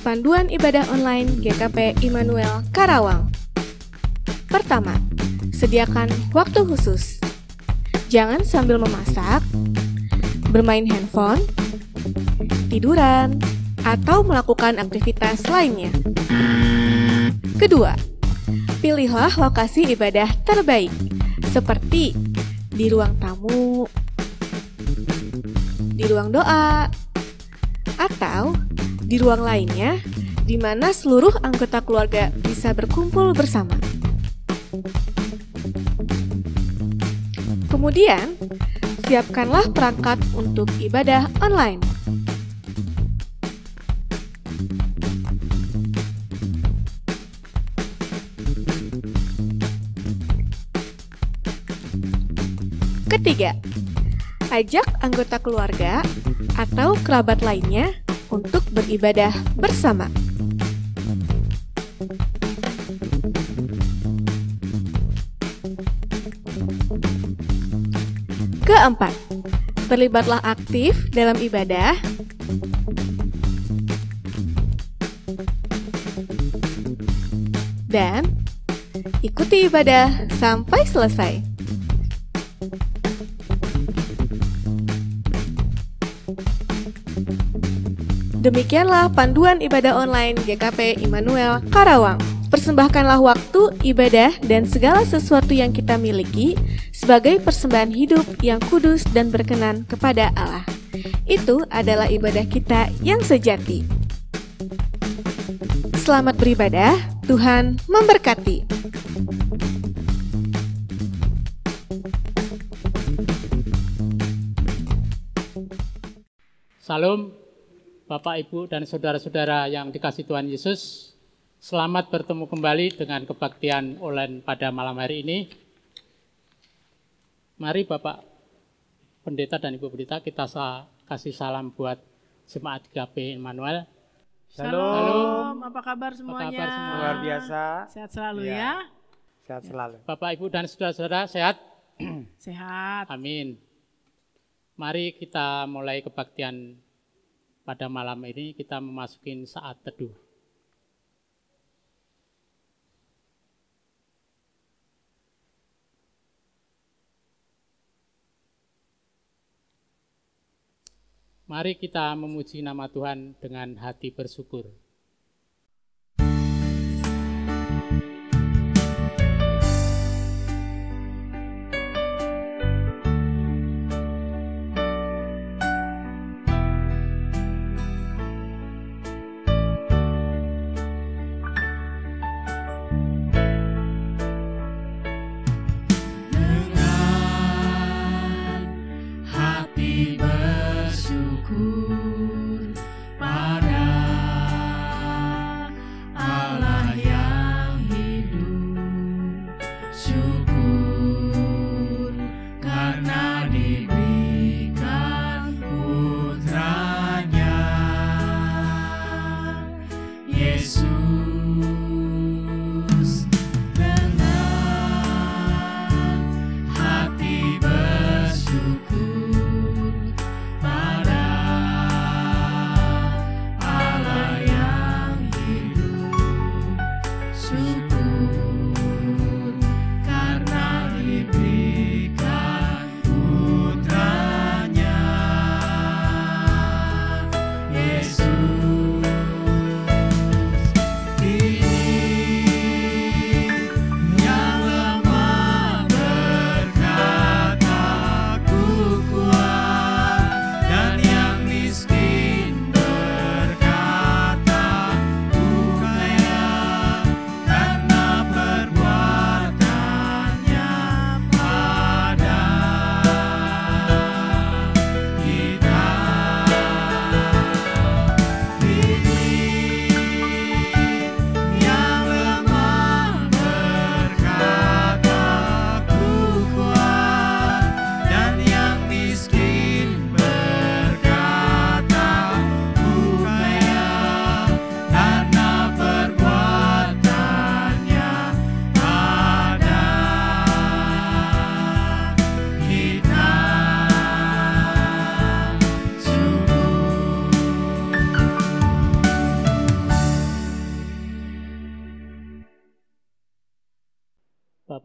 Panduan ibadah online GKP Immanuel Karawang. Pertama, sediakan waktu khusus. Jangan sambil memasak, bermain handphone, tiduran, atau melakukan aktivitas lainnya. Kedua, pilihlah lokasi ibadah terbaik, seperti di ruang tamu, di ruang doa, atau di ruang lainnya di mana seluruh anggota keluarga bisa berkumpul bersama. Kemudian, siapkanlah perangkat untuk ibadah online. Ketiga, ajak anggota keluarga atau kerabat lainnya untuk beribadah bersama. Keempat, terlibatlah aktif dalam ibadah. Dan ikuti ibadah sampai selesai. Demikianlah panduan ibadah online GKP Immanuel Karawang. Persembahkanlah waktu, ibadah, dan segala sesuatu yang kita miliki sebagai persembahan hidup yang kudus dan berkenan kepada Allah. Itu adalah ibadah kita yang sejati. Selamat beribadah, Tuhan memberkati. Salam, Bapak, Ibu, dan saudara-saudara yang dikasihi Tuhan Yesus. Selamat bertemu kembali dengan kebaktian online pada malam hari ini. Mari Bapak Pendeta dan Ibu Pendeta kita kasih salam buat Jemaat GKP Immanuel. Shalom, apa kabar semuanya? Apa kabar semua? Luar biasa. Sehat selalu ya? Sehat selalu. Bapak, Ibu, dan saudara-saudara sehat? Sehat. Amin. Mari kita mulai kebaktian pada malam ini, kita memasuki saat teduh. Mari kita memuji nama Tuhan dengan hati bersyukur. Pada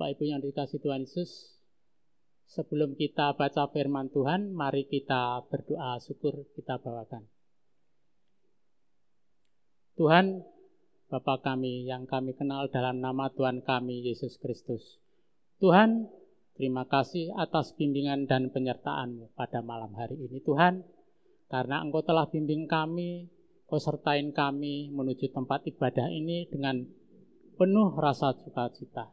Bapak Ibu yang dikasihi Tuhan Yesus, sebelum kita baca firman Tuhan, mari kita berdoa syukur kita bawakan. Tuhan, Bapa kami yang kami kenal dalam nama Tuhan kami, Yesus Kristus. Tuhan, terima kasih atas bimbingan dan penyertaan-Mu pada malam hari ini. Tuhan, karena Engkau telah bimbing kami, Kau sertain kami menuju tempat ibadah ini dengan penuh rasa sukacita.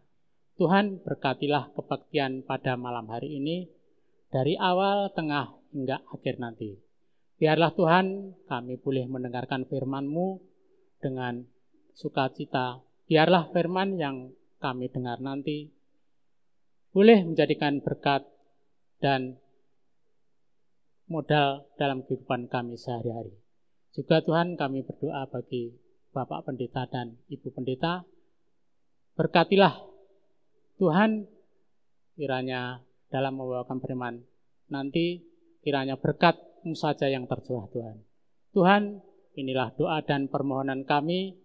Tuhan, berkatilah kebaktian pada malam hari ini, dari awal, tengah, hingga akhir nanti. Biarlah Tuhan, kami boleh mendengarkan firman-Mu dengan sukacita. Biarlah firman yang kami dengar nanti boleh menjadikan berkat dan modal dalam kehidupan kami sehari-hari. Juga Tuhan, kami berdoa bagi Bapak Pendeta dan Ibu Pendeta. Berkatilah Tuhan, kiranya dalam membawakan firman nanti, kiranya berkat-Mu saja yang tercurah Tuhan. Tuhan, inilah doa dan permohonan kami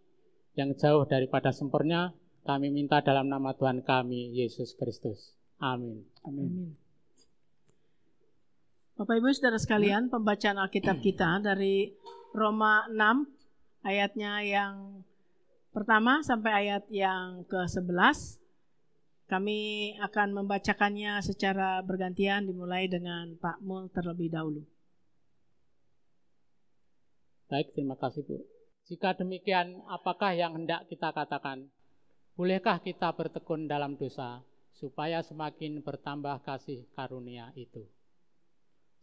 yang jauh daripada sempurna. Kami minta dalam nama Tuhan kami, Yesus Kristus. Amin. Amin. Bapak Ibu Saudara sekalian, pembacaan Alkitab kita dari Roma 6 ayatnya yang pertama sampai ayat yang ke-11. Kami akan membacakannya secara bergantian, dimulai dengan Pak Mul terlebih dahulu. Baik, terima kasih Bu. Jika demikian, apakah yang hendak kita katakan? Bolehkah kita bertekun dalam dosa, supaya semakin bertambah kasih karunia itu?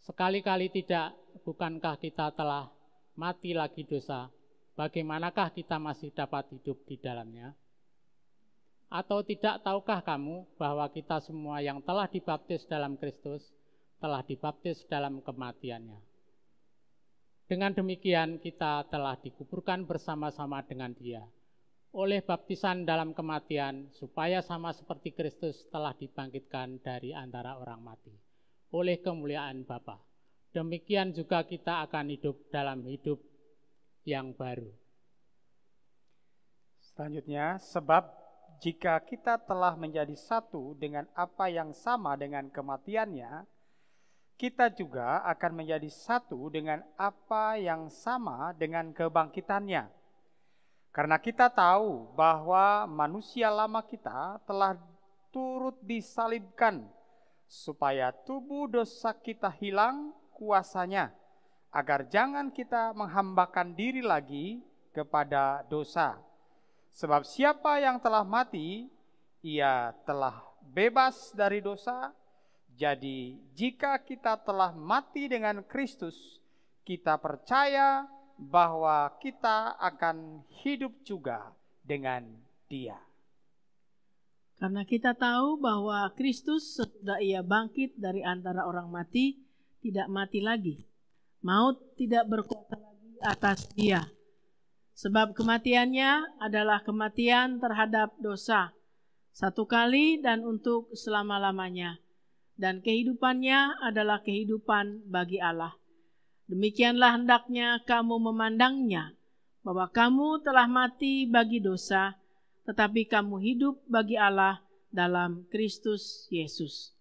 Sekali-kali tidak, bukankah kita telah mati lagi dosa? Bagaimanakah kita masih dapat hidup di dalamnya? Atau tidak tahukah kamu bahwa kita semua yang telah dibaptis dalam Kristus telah dibaptis dalam kematiannya? Dengan demikian kita telah dikuburkan bersama-sama dengan Dia oleh baptisan dalam kematian, supaya sama seperti Kristus telah dibangkitkan dari antara orang mati oleh kemuliaan Bapa. Demikian juga kita akan hidup dalam hidup yang baru. Selanjutnya, sebab jika kita telah menjadi satu dengan apa yang sama dengan kematiannya, kita juga akan menjadi satu dengan apa yang sama dengan kebangkitannya. Karena kita tahu bahwa manusia lama kita telah turut disalibkan, supaya tubuh dosa kita hilang kuasanya, agar jangan kita menghambakan diri lagi kepada dosa. Sebab siapa yang telah mati, ia telah bebas dari dosa. Jadi jika kita telah mati dengan Kristus, kita percaya bahwa kita akan hidup juga dengan Dia. Karena kita tahu bahwa Kristus sesudah Ia bangkit dari antara orang mati, tidak mati lagi. Maut tidak berkuasa lagi atas Dia. Sebab kematiannya adalah kematian terhadap dosa, satu kali dan untuk selama-lamanya. Dan kehidupannya adalah kehidupan bagi Allah. Demikianlah hendaknya kamu memandangnya, bahwa kamu telah mati bagi dosa, tetapi kamu hidup bagi Allah dalam Kristus Yesus.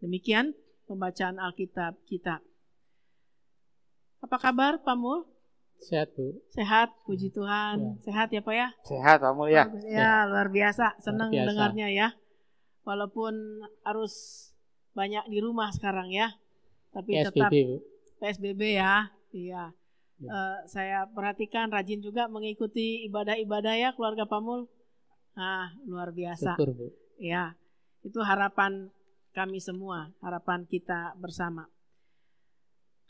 Demikian pembacaan Alkitab kita. Apa kabar Pak Mul? Sehat Bu. Sehat, puji Tuhan. Ya. Sehat ya Pak ya? Sehat Pak Mul ya? Ya, luar biasa. Senang Luar biasa. dengarnya ya. Walaupun harus banyak di rumah sekarang ya. Tapi tetap PSBB Bu. PSBB ya. Iya. Ya. Saya perhatikan rajin juga mengikuti ibadah-ibadah ya keluarga Pak Mul. Nah, luar biasa. Syukur Bu. Ya, itu harapan kami semua, harapan kita bersama.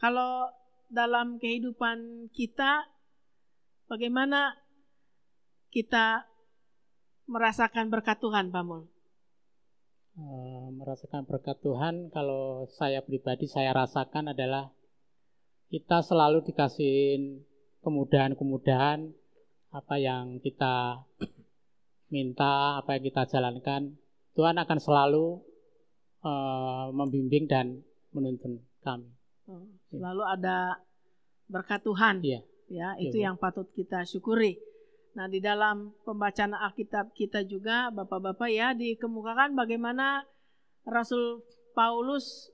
Kalau dalam kehidupan kita, bagaimana kita merasakan berkat Tuhan, Pak Mul? Merasakan berkat Tuhan, kalau saya pribadi saya rasakan adalah kita selalu dikasihin kemudahan-kemudahan, apa yang kita minta, apa yang kita jalankan, Tuhan akan selalu membimbing dan menuntun kami. Selalu ada berkat Tuhan. Iya. Ya, itu Iya, Bu. yang patut kita syukuri. Nah, di dalam pembacaan Alkitab kita juga, Bapak-bapak ya, dikemukakan bagaimana Rasul Paulus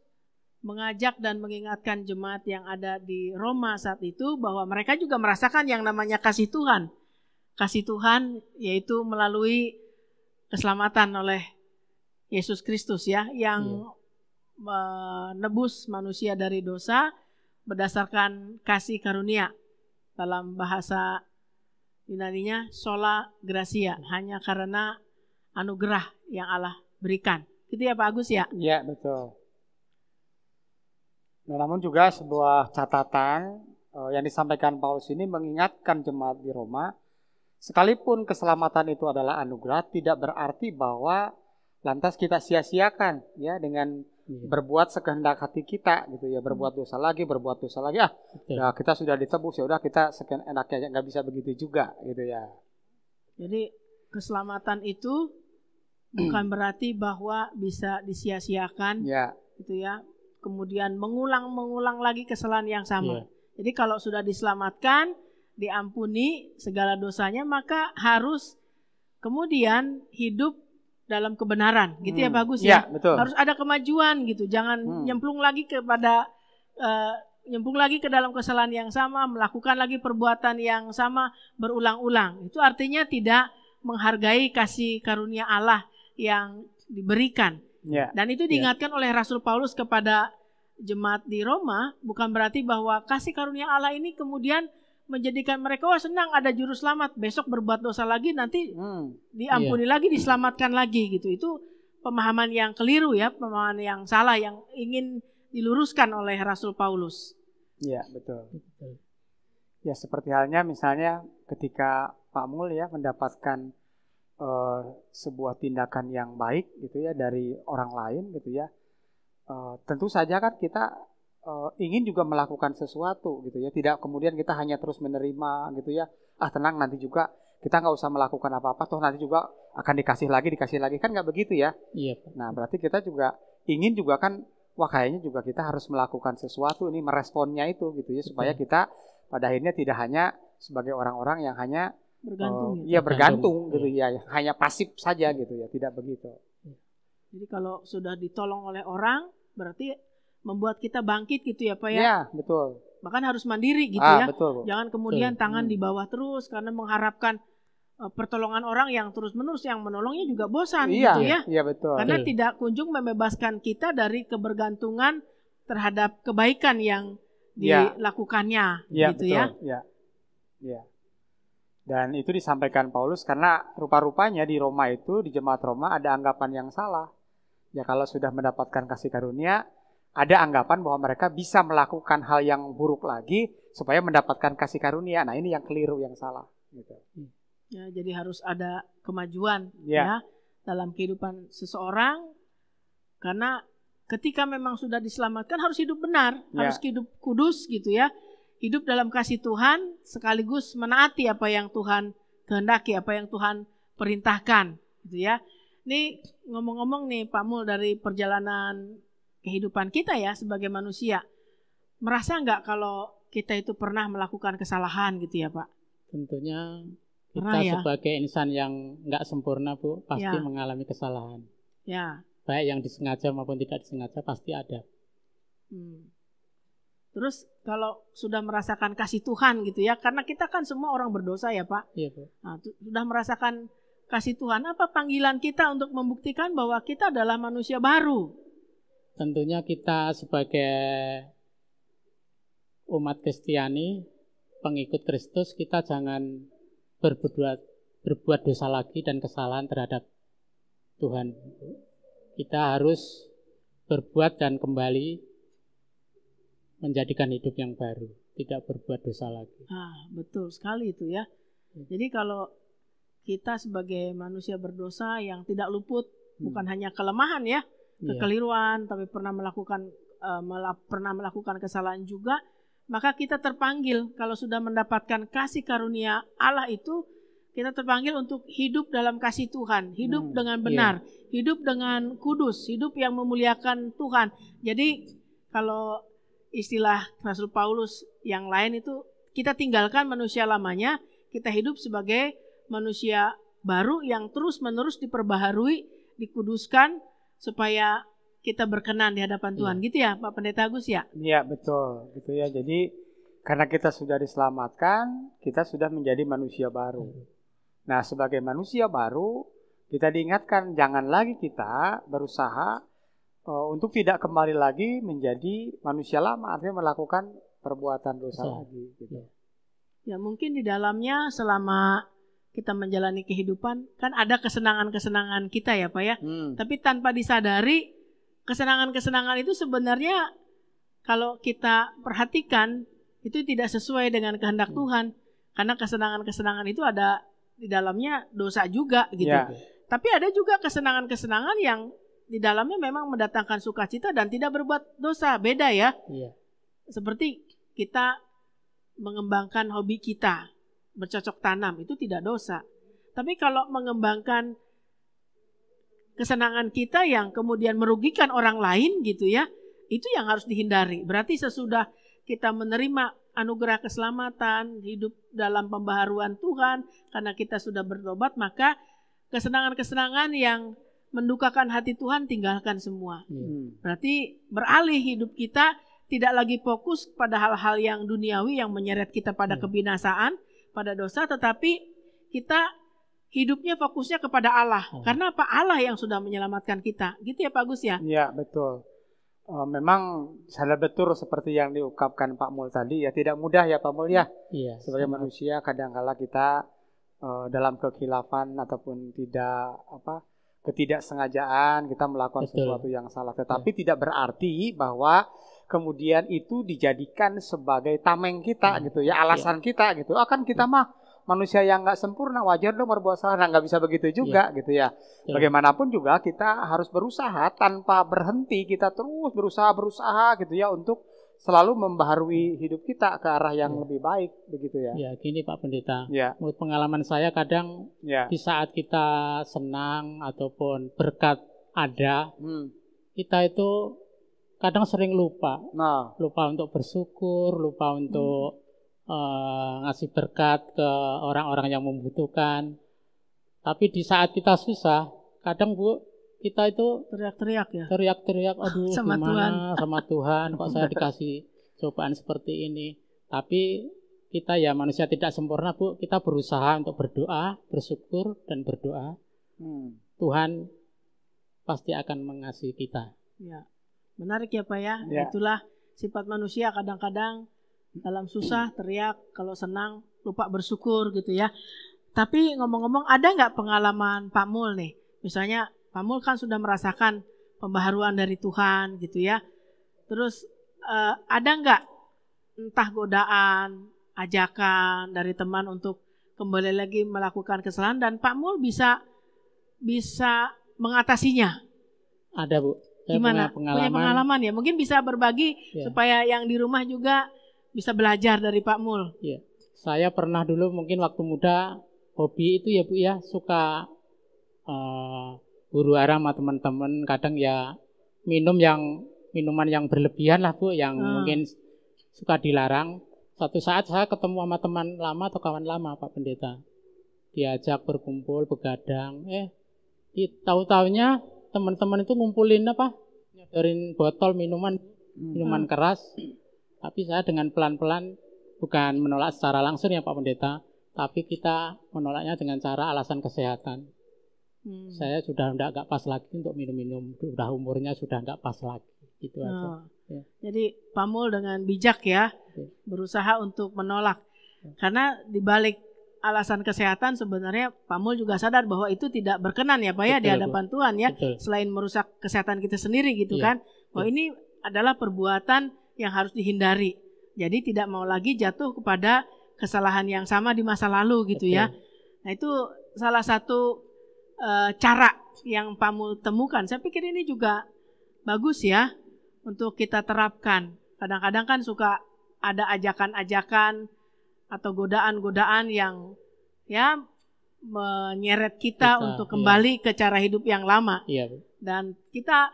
mengajak dan mengingatkan jemaat yang ada di Roma saat itu bahwa mereka juga merasakan yang namanya kasih Tuhan. Kasih Tuhan yaitu melalui keselamatan oleh Yesus Kristus ya, yang menebus manusia dari dosa berdasarkan kasih karunia. Dalam bahasa Yunaninya sola gratia, hanya karena anugerah yang Allah berikan. Gitu ya Pak Agus ya? Iya, betul. Nah, namun juga sebuah catatan yang disampaikan Paulus ini mengingatkan jemaat di Roma, sekalipun keselamatan itu adalah anugerah, tidak berarti bahwa lantas kita sia-siakan ya dengan berbuat sekehendak hati kita gitu ya, berbuat dosa lagi, nah, kita sudah ditebus, ya udah kita seenaknya, nggak bisa begitu juga gitu ya. Jadi keselamatan itu bukan berarti bahwa bisa disia-siakan ya. gitu ya. Kemudian mengulang lagi kesalahan yang sama. Jadi kalau sudah diselamatkan, diampuni segala dosanya, maka harus kemudian hidup dalam kebenaran, gitu ya bagus ya. Betul. Harus ada kemajuan gitu, jangan nyemplung lagi ke dalam kesalahan yang sama, melakukan lagi perbuatan yang sama berulang-ulang. Itu artinya tidak menghargai kasih karunia Allah yang diberikan. Dan itu diingatkan oleh Rasul Paulus kepada jemaat di Roma, bukan berarti bahwa kasih karunia Allah ini kemudian menjadikan mereka senang ada juru selamat, besok berbuat dosa lagi nanti diampuni lagi, diselamatkan lagi gitu. Itu pemahaman yang keliru ya, pemahaman yang salah yang ingin diluruskan oleh Rasul Paulus. Iya, betul. Ya, seperti halnya misalnya ketika Pak Mul ya mendapatkan sebuah tindakan yang baik gitu ya dari orang lain gitu ya, tentu saja kan kita ingin juga melakukan sesuatu gitu ya, tidak kemudian kita hanya terus menerima gitu ya, tenang nanti juga kita nggak usah melakukan apa-apa, toh nanti juga akan dikasih lagi kan nggak begitu ya. Nah, berarti kita juga ingin juga kan, wah kayaknya juga kita harus melakukan sesuatu ini, meresponnya itu gitu ya, supaya kita pada akhirnya tidak hanya sebagai orang-orang yang hanya bergantung gitu ya, hanya pasif saja gitu ya, tidak begitu. Jadi kalau sudah ditolong oleh orang berarti membuat kita bangkit gitu ya Pak ya. Iya, betul. Bahkan harus mandiri gitu ya. Betul. Jangan kemudian tangan di bawah terus karena mengharapkan pertolongan orang yang terus-menerus, yang menolongnya juga bosan gitu ya. Iya, betul. Karena tidak kunjung membebaskan kita dari kebergantungan terhadap kebaikan yang dilakukannya gitu betul. Iya. Dan itu disampaikan Paulus karena rupa-rupanya di Roma itu, di jemaat Roma ada anggapan yang salah. Ya, kalau sudah mendapatkan kasih karunia, ada anggapan bahwa mereka bisa melakukan hal yang buruk lagi supaya mendapatkan kasih karunia. Nah, ini yang keliru, yang salah gitu. Ya, jadi harus ada kemajuan ya dalam kehidupan seseorang, karena ketika memang sudah diselamatkan harus hidup benar, harus hidup kudus gitu ya. Hidup dalam kasih Tuhan sekaligus menaati apa yang Tuhan kehendaki, apa yang Tuhan perintahkan gitu ya. Ini ngomong-ngomong nih Pak Mul, dari perjalanan kehidupan kita ya sebagai manusia, merasa nggak kalau kita itu pernah melakukan kesalahan gitu ya Pak? Tentunya kita sebagai insan yang nggak sempurna Bu, pasti mengalami kesalahan. Baik yang disengaja maupun tidak disengaja pasti ada. Terus kalau sudah merasakan kasih Tuhan gitu ya, karena kita kan semua orang berdosa ya Pak. Iya Bu. Nah, sudah merasakan kasih Tuhan, apa panggilan kita untuk membuktikan bahwa kita adalah manusia baru? Tentunya kita sebagai umat Kristiani, pengikut Kristus, kita jangan berbuat dosa lagi dan kesalahan terhadap Tuhan. Kita harus berbuat dan kembali menjadikan hidup yang baru, tidak berbuat dosa lagi. Betul sekali itu ya. Jadi kalau kita sebagai manusia berdosa yang tidak luput, bukan hanya kelemahan ya, kekeliruan, tapi pernah melakukan kesalahan juga, maka kita terpanggil kalau sudah mendapatkan kasih karunia Allah itu, kita terpanggil untuk hidup dalam kasih Tuhan, hidup dengan benar, hidup dengan kudus, hidup yang memuliakan Tuhan. Jadi kalau istilah Rasul Paulus yang lain itu, kita tinggalkan manusia lamanya, kita hidup sebagai manusia baru yang terus-menerus diperbaharui, dikuduskan supaya kita berkenan di hadapan Tuhan. Gitu ya Pak Pendeta Agus ya? Iya, betul. Gitu ya. Jadi karena kita sudah diselamatkan, kita sudah menjadi manusia baru. Nah, sebagai manusia baru, kita diingatkan jangan lagi kita berusaha untuk tidak kembali lagi menjadi manusia lama, artinya melakukan perbuatan dosa lagi. Gitu. Ya, mungkin di dalamnya selama kita menjalani kehidupan, kan ada kesenangan-kesenangan kita ya Pak ya. Tapi tanpa disadari, kesenangan-kesenangan itu sebenarnya kalau kita perhatikan, itu tidak sesuai dengan kehendak Tuhan. Karena kesenangan-kesenangan itu ada di dalamnya dosa juga gitu. Ya. Tapi ada juga kesenangan-kesenangan yang di dalamnya memang mendatangkan sukacita dan tidak berbuat dosa. Beda ya. Iya. Seperti kita mengembangkan hobi kita, bercocok tanam, itu tidak dosa. Tapi kalau mengembangkan kesenangan kita yang kemudian merugikan orang lain gitu ya, itu yang harus dihindari. Berarti sesudah kita menerima anugerah keselamatan, hidup dalam pembaharuan Tuhan, karena kita sudah bertobat, maka kesenangan-kesenangan yang mendukakan hati Tuhan tinggalkan semua. Berarti beralih hidup kita tidak lagi fokus pada hal-hal yang duniawi yang menyeret kita pada kebinasaan, pada dosa, tetapi kita hidupnya fokusnya kepada Allah. Karena apa? Allah yang sudah menyelamatkan kita. Gitu ya Pak Agus ya? Iya, betul. Memang sadar betul seperti yang diungkapkan Pak Mul tadi ya, tidak mudah ya Pak Mul ya. Iya. Sebagai manusia kadang-kala kita dalam kekhilafan ataupun ketidaksengajaan kita melakukan sesuatu yang salah. Tetapi tidak berarti bahwa kemudian itu dijadikan sebagai tameng kita gitu ya, alasan kita gitu. Akan kita mah manusia yang nggak sempurna, wajar dong berbuat salah. Nah, nggak bisa begitu juga gitu ya. Bagaimanapun juga kita harus berusaha tanpa berhenti, kita terus berusaha gitu ya untuk selalu membaharui hidup kita ke arah yang lebih baik begitu ya. Ya, gini Pak Pendeta. Ya. Menurut pengalaman saya kadang di saat kita senang ataupun berkat ada, kita itu kadang sering lupa. Lupa untuk bersyukur, lupa untuk ngasih berkat ke orang-orang yang membutuhkan. Tapi di saat kita susah, kadang Bu, kita itu teriak-teriak, aduh sama gimana Tuhan. sama Tuhan, kok saya dikasih cobaan seperti ini. Tapi kita ya manusia tidak sempurna Bu, kita berusaha untuk berdoa, bersyukur dan berdoa. Tuhan pasti akan mengasihi kita. Ya. Menarik ya Pak ya. Ya. Itulah sifat manusia, kadang-kadang dalam susah teriak, kalau senang lupa bersyukur gitu ya. Tapi ngomong-ngomong, ada nggak pengalaman Pak Mul nih? Misalnya Pak Mul kan sudah merasakan pembaharuan dari Tuhan gitu ya. Terus ada nggak entah godaan, ajakan dari teman untuk kembali lagi melakukan kesalahan dan Pak Mul bisa mengatasinya? Ada Bu. Saya Gimana? Punya pengalaman ya? Mungkin bisa berbagi supaya yang di rumah juga bisa belajar dari Pak Mul. Iya. Saya pernah dulu mungkin waktu muda hobi itu ya Bu ya, suka huru hara sama teman-teman, kadang ya minuman yang berlebihan lah Bu, yang mungkin suka dilarang. Suatu saat saya ketemu sama teman lama atau kawan lama Pak Pendeta, diajak berkumpul begadang, tahu-taunya teman-teman itu ngumpulin nyodorin botol minuman keras. Tapi saya dengan pelan-pelan, bukan menolak secara langsung ya Pak Pendeta, tapi kita menolaknya dengan cara alasan kesehatan. Saya sudah nggak pas lagi untuk minum-minum, sudah umurnya sudah nggak pas lagi, gitu aja. Ya. Jadi Pak Mul dengan bijak ya, berusaha untuk menolak. Karena dibalik alasan kesehatan sebenarnya Pak Mul juga sadar bahwa itu tidak berkenan ya Pak ya, di hadapan Tuhan ya. Betul. Selain merusak kesehatan kita sendiri gitu kan. Bahwa ini adalah perbuatan yang harus dihindari. Jadi tidak mau lagi jatuh kepada kesalahan yang sama di masa lalu gitu ya. Nah itu salah satu cara yang Pak Mul temukan. Saya pikir ini juga bagus ya untuk kita terapkan. Kadang-kadang kan suka ada ajakan-ajakan atau godaan-godaan yang ya menyeret kita untuk kembali ke cara hidup yang lama. Iya. Dan kita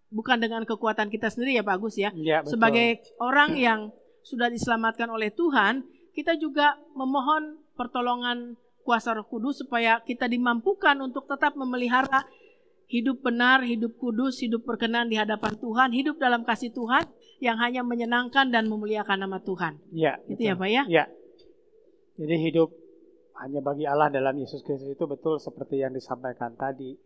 bukan dengan kekuatan kita sendiri ya Pak Agus ya. Ya, betul. Sebagai orang yang sudah diselamatkan oleh Tuhan, kita juga memohon pertolongan kuasa Roh Kudus supaya kita dimampukan untuk tetap memelihara hidup benar, hidup kudus, hidup berkenan di hadapan Tuhan, hidup dalam kasih Tuhan yang hanya menyenangkan dan memuliakan nama Tuhan. Ya, Itu ya Pak ya? Ya. Jadi hidup hanya bagi Allah dalam Yesus Kristus itu betul seperti yang disampaikan tadi.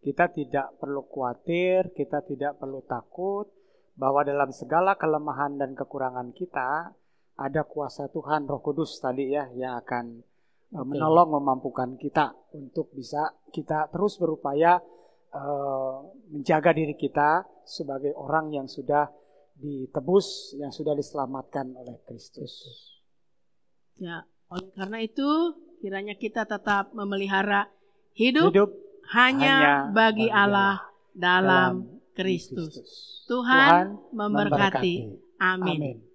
Kita tidak perlu khawatir, kita tidak perlu takut bahwa dalam segala kelemahan dan kekurangan kita ada kuasa Tuhan Roh Kudus tadi ya yang akan menolong memampukan kita untuk bisa kita terus berupaya menjaga diri kita sebagai orang yang sudah ditebus, yang sudah diselamatkan oleh Kristus. Ya, oleh karena itu kiranya kita tetap memelihara hidup hanya bagi Allah dalam Kristus. Tuhan memberkati. Amin.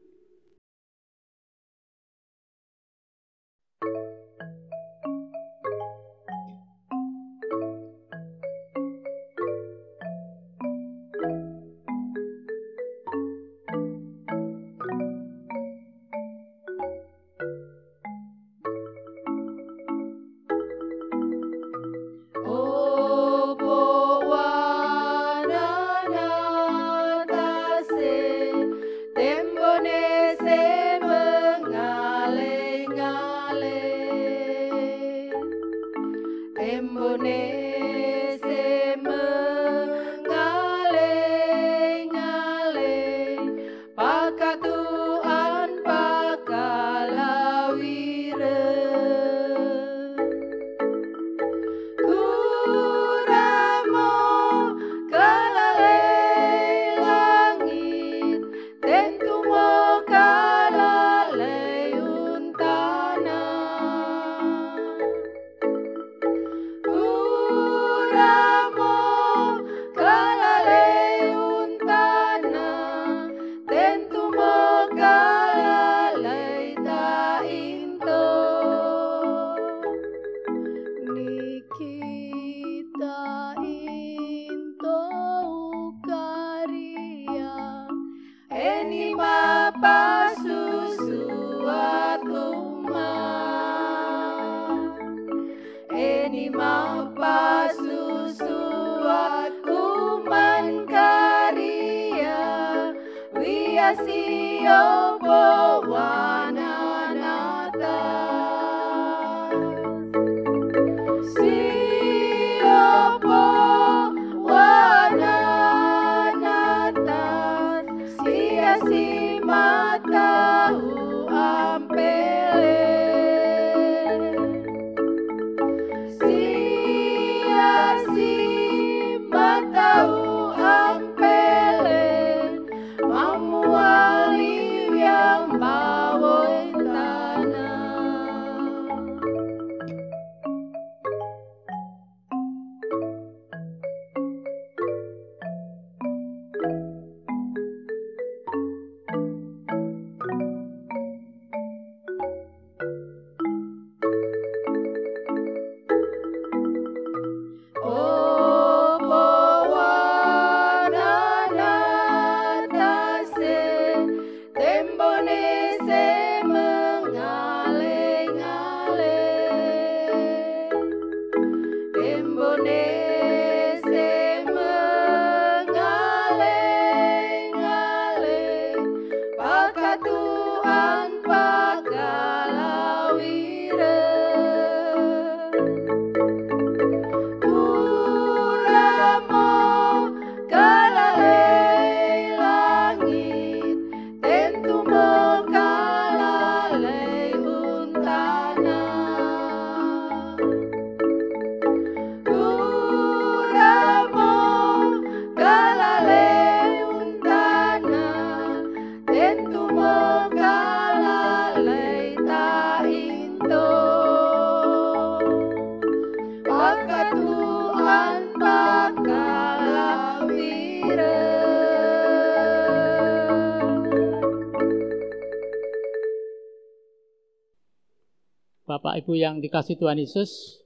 Bapak Ibu yang dikasihi Tuhan Yesus,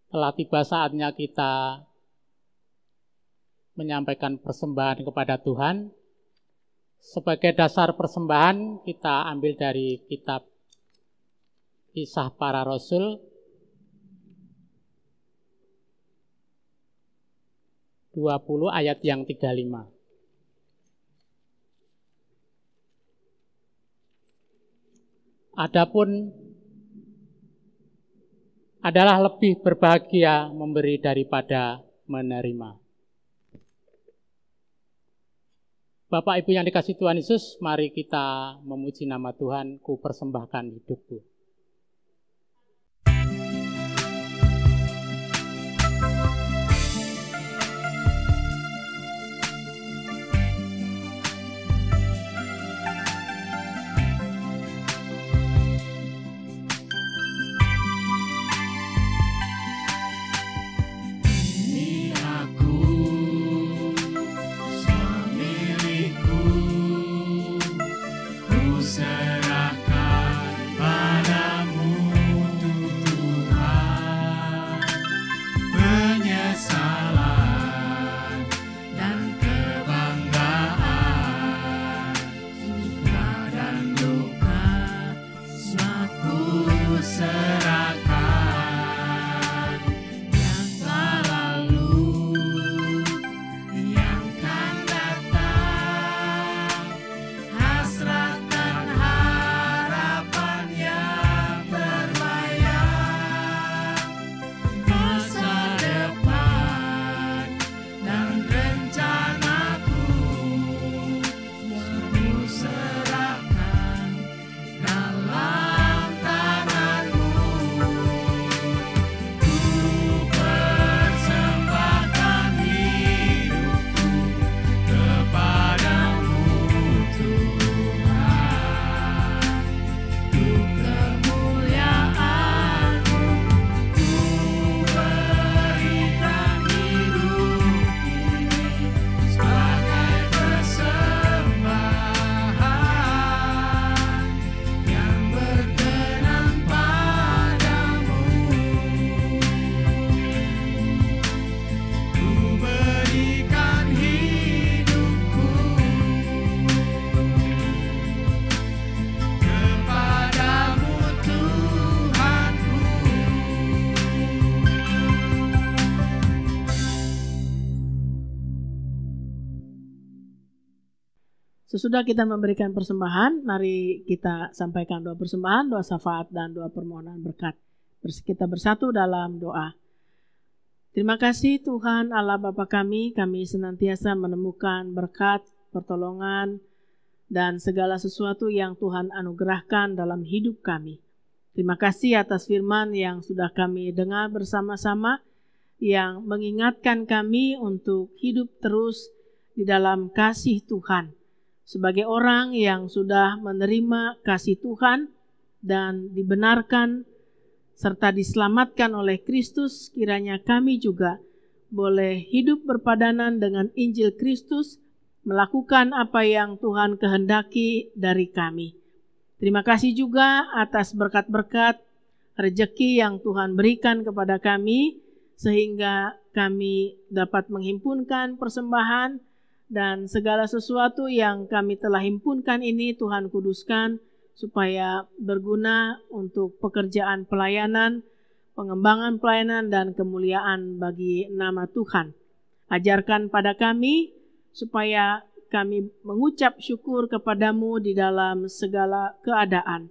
telah tiba saatnya kita menyampaikan persembahan kepada Tuhan. Sebagai dasar persembahan kita ambil dari kitab Kisah Para Rasul 20 ayat yang 35. Adapun adalah lebih berbahagia memberi daripada menerima. Bapak Ibu yang dikasihi Tuhan Yesus, mari kita memuji nama Tuhan. Ku persembahkan hidupku. Sesudah kita memberikan persembahan, mari kita sampaikan doa persembahan, doa syafaat, dan doa permohonan berkat. Kita bersatu dalam doa. Terima kasih Tuhan Allah Bapa kami senantiasa menemukan berkat, pertolongan, dan segala sesuatu yang Tuhan anugerahkan dalam hidup kami. Terima kasih atas firman yang sudah kami dengar bersama-sama, yang mengingatkan kami untuk hidup terus di dalam kasih Tuhan. Sebagai orang yang sudah menerima kasih Tuhan dan dibenarkan serta diselamatkan oleh Kristus, kiranya kami juga boleh hidup berpadanan dengan Injil Kristus, melakukan apa yang Tuhan kehendaki dari kami. Terima kasih juga atas berkat-berkat rezeki yang Tuhan berikan kepada kami, sehingga kami dapat menghimpunkan persembahan. Dan segala sesuatu yang kami telah himpunkan ini Tuhan kuduskan supaya berguna untuk pekerjaan pelayanan, pengembangan pelayanan, dan kemuliaan bagi nama Tuhan. Ajarkan pada kami supaya kami mengucap syukur kepadamu di dalam segala keadaan.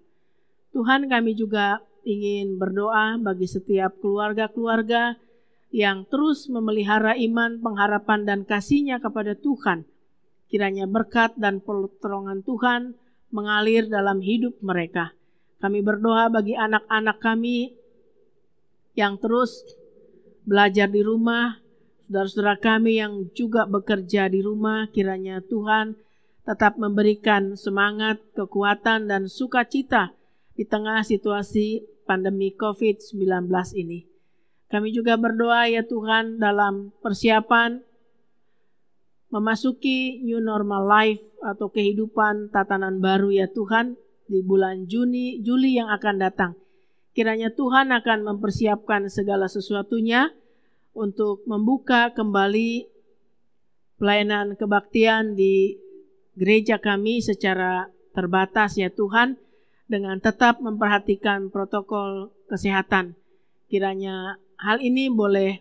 Tuhan, kami juga ingin berdoa bagi setiap keluarga-keluarga yang terus memelihara iman, pengharapan, dan kasih-Nya kepada Tuhan. Kiranya berkat dan pertolongan Tuhan mengalir dalam hidup mereka. Kami berdoa bagi anak-anak kami yang terus belajar di rumah, saudara-saudara kami yang juga bekerja di rumah. Kiranya Tuhan tetap memberikan semangat, kekuatan, dan sukacita di tengah situasi pandemi COVID-19 ini. Kami juga berdoa ya Tuhan dalam persiapan memasuki new normal life atau kehidupan tatanan baru ya Tuhan di bulan Juli yang akan datang. Kiranya Tuhan akan mempersiapkan segala sesuatunya untuk membuka kembali pelayanan kebaktian di gereja kami secara terbatas ya Tuhan, dengan tetap memperhatikan protokol kesehatan. Kiranya hal ini boleh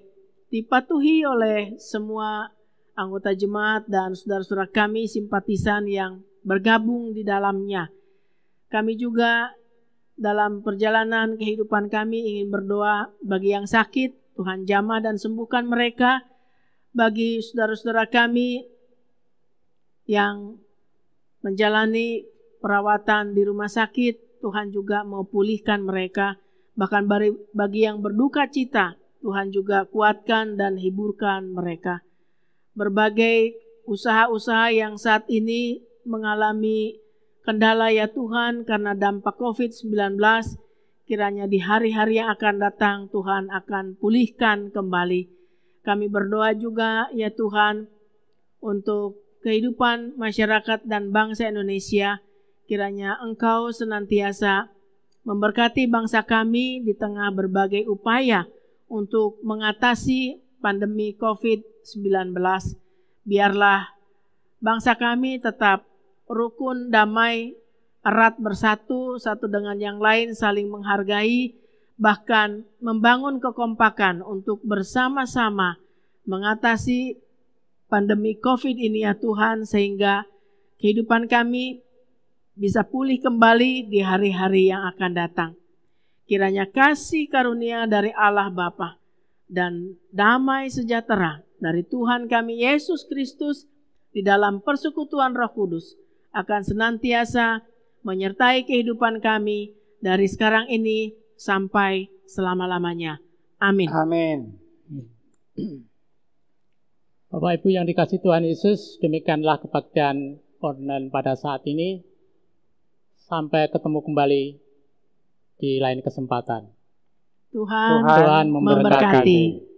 dipatuhi oleh semua anggota jemaat dan saudara-saudara kami simpatisan yang bergabung di dalamnya. Kami juga dalam perjalanan kehidupan kami ingin berdoa bagi yang sakit, Tuhan jamah dan sembuhkan mereka. Bagi saudara-saudara kami yang menjalani perawatan di rumah sakit, Tuhan juga mau pulihkan mereka. Bahkan bagi yang berduka cita, Tuhan juga kuatkan dan hiburkan mereka. Berbagai usaha-usaha yang saat ini mengalami kendala ya Tuhan karena dampak COVID-19, kiranya di hari-hari yang akan datang Tuhan akan pulihkan kembali. Kami berdoa juga ya Tuhan untuk kehidupan masyarakat dan bangsa Indonesia. Kiranya Engkau senantiasa memberkati bangsa kami di tengah berbagai upaya untuk mengatasi pandemi COVID-19. Biarlah bangsa kami tetap rukun, damai, erat bersatu, satu dengan yang lain, saling menghargai, bahkan membangun kekompakan untuk bersama-sama mengatasi pandemi COVID ini ya Tuhan, sehingga kehidupan kami bisa pulih kembali di hari-hari yang akan datang. Kiranya kasih karunia dari Allah Bapa dan damai sejahtera dari Tuhan kami Yesus Kristus di dalam persekutuan Roh Kudus akan senantiasa menyertai kehidupan kami dari sekarang ini sampai selama-lamanya. Amin. Amin. Bapak Ibu yang dikasihi Tuhan Yesus, demikianlah kebaktian online pada saat ini. Sampai ketemu kembali di lain kesempatan. Tuhan memberkati.